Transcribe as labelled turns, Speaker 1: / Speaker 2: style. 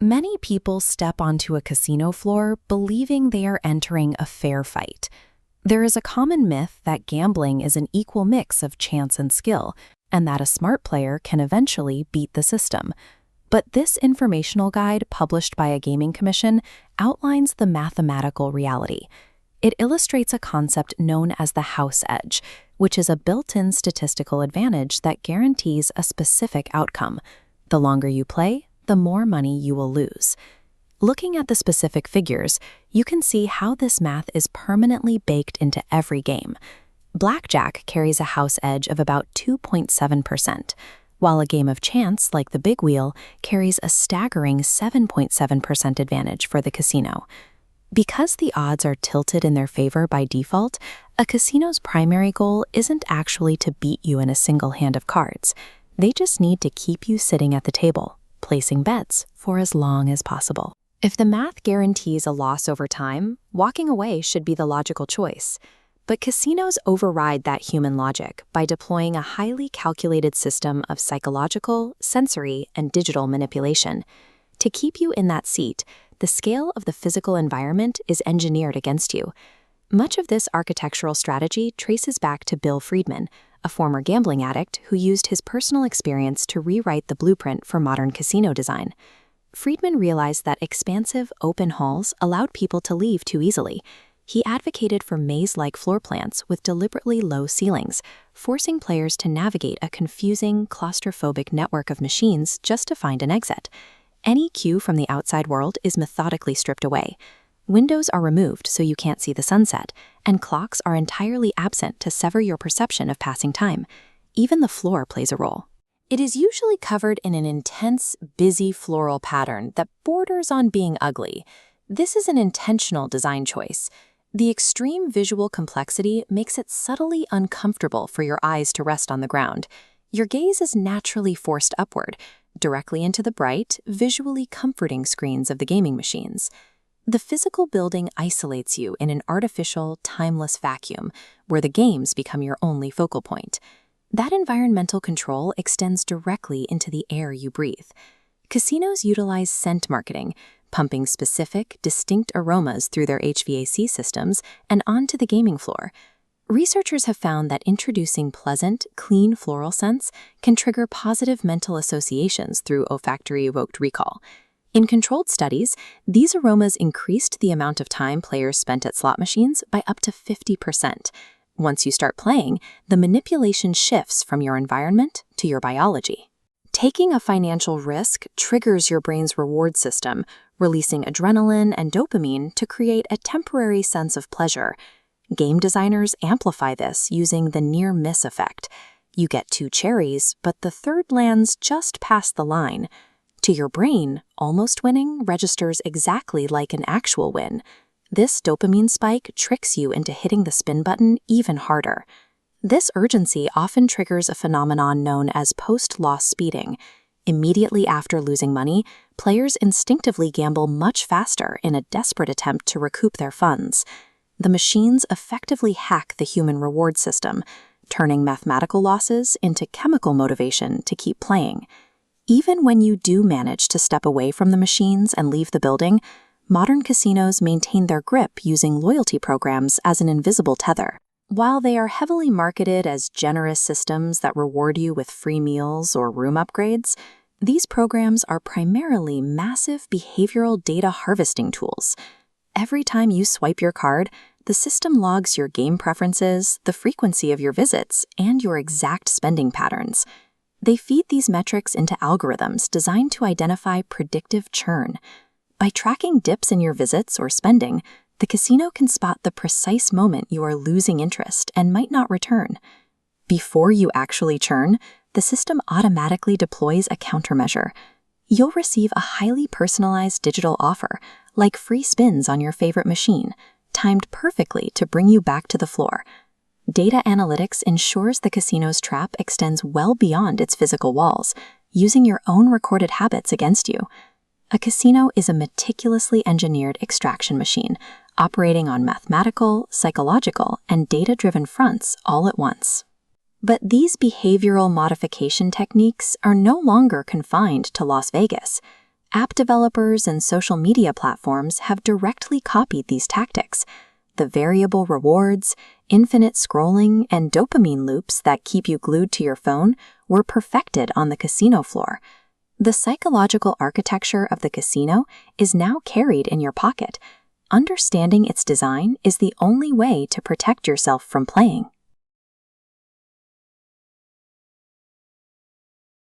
Speaker 1: Many people step onto a casino floor believing they are entering a fair fight. There is a common myth that gambling is an equal mix of chance and skill, and that a smart player can eventually beat the system. But this informational guide, published by a gaming commission, outlines the mathematical reality. It illustrates a concept known as the house edge, which is a built-in statistical advantage that guarantees a specific outcome. The longer you play, the more money you will lose. Looking at the specific figures, you can see how this math is permanently baked into every game. Blackjack carries a house edge of about 2.7%, while a game of chance, like the big wheel, carries a staggering 7.7% advantage for the casino. Because the odds are tilted in their favor by default, a casino's primary goal isn't actually to beat you in a single hand of cards. They just need to keep you sitting at the table, placing bets for as long as possible. If the math guarantees a loss over time, walking away should be the logical choice. But casinos override that human logic by deploying a highly calculated system of psychological, sensory, and digital manipulation. To keep you in that seat, the scale of the physical environment is engineered against you. Much of this architectural strategy traces back to Bill Friedman, a former gambling addict who used his personal experience to rewrite the blueprint for modern casino design. Friedman realized that expansive, open halls allowed people to leave too easily. He advocated for maze-like floor plans with deliberately low ceilings, forcing players to navigate a confusing, claustrophobic network of machines just to find an exit. Any cue from the outside world is methodically stripped away. Windows are removed so you can't see the sunset, and clocks are entirely absent to sever your perception of passing time. Even the floor plays a role. It is usually covered in an intense, busy floral pattern that borders on being ugly. This is an intentional design choice. The extreme visual complexity makes it subtly uncomfortable for your eyes to rest on the ground. Your gaze is naturally forced upward, directly into the bright, visually comforting screens of the gaming machines. The physical building isolates you in an artificial, timeless vacuum, where the games become your only focal point. That environmental control extends directly into the air you breathe. Casinos utilize scent marketing, pumping specific, distinct aromas through their HVAC systems and onto the gaming floor. Researchers have found that introducing pleasant, clean floral scents can trigger positive mental associations through olfactory-evoked recall. In controlled studies, these aromas increased the amount of time players spent at slot machines by up to 50%. Once you start playing, the manipulation shifts from your environment to your biology. Taking a financial risk triggers your brain's reward system, releasing adrenaline and dopamine to create a temporary sense of pleasure. Game designers amplify this using the near-miss effect. You get 2 cherries, but the third lands just past the line. To your brain, almost winning registers exactly like an actual win. This dopamine spike tricks you into hitting the spin button even harder. This urgency often triggers a phenomenon known as post-loss speeding. Immediately after losing money, players instinctively gamble much faster in a desperate attempt to recoup their funds. The machines effectively hack the human reward system, turning mathematical losses into chemical motivation to keep playing. Even when you do manage to step away from the machines and leave the building, modern casinos maintain their grip using loyalty programs as an invisible tether. While they are heavily marketed as generous systems that reward you with free meals or room upgrades, these programs are primarily massive behavioral data harvesting tools. Every time you swipe your card, the system logs your game preferences, the frequency of your visits, and your exact spending patterns. They feed these metrics into algorithms designed to identify predictive churn. By tracking dips in your visits or spending, the casino can spot the precise moment you are losing interest and might not return. Before you actually churn, the system automatically deploys a countermeasure. You'll receive a highly personalized digital offer, like free spins on your favorite machine, timed perfectly to bring you back to the floor. Data analytics ensures the casino's trap extends well beyond its physical walls, using your own recorded habits against you. A casino is a meticulously engineered extraction machine, operating on mathematical, psychological, and data-driven fronts all at once. But these behavioral modification techniques are no longer confined to Las Vegas. App developers and social media platforms have directly copied these tactics. The variable rewards, infinite scrolling, and dopamine loops that keep you glued to your phone were perfected on the casino floor. The psychological architecture of the casino is now carried in your pocket. Understanding its design is the only way to protect yourself from playing.